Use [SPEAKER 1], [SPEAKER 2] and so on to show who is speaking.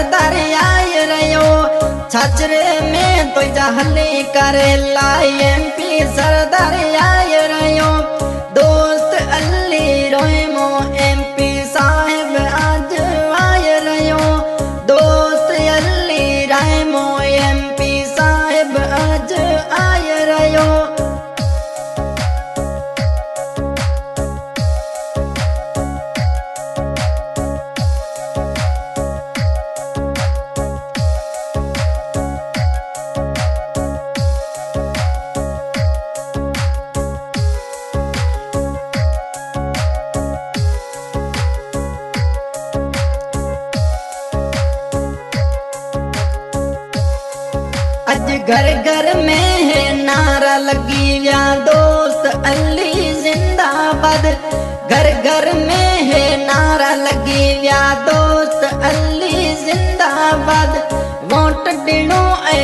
[SPEAKER 1] सरदार आय रहो छाछरे में तो जहली करे लाई एमपी सरदार आय रहो दोस्त अली रोमो एमपी साहिब आज आय रहो दोस्त अली रामो एमपी साहिब आज आय रहो। आज घर घर में है नारा लगी या दोस्त अली जिंदाबाद घर घर में है नारा लगी या दोस्त अली जिंदाबाद वोट दिनो ए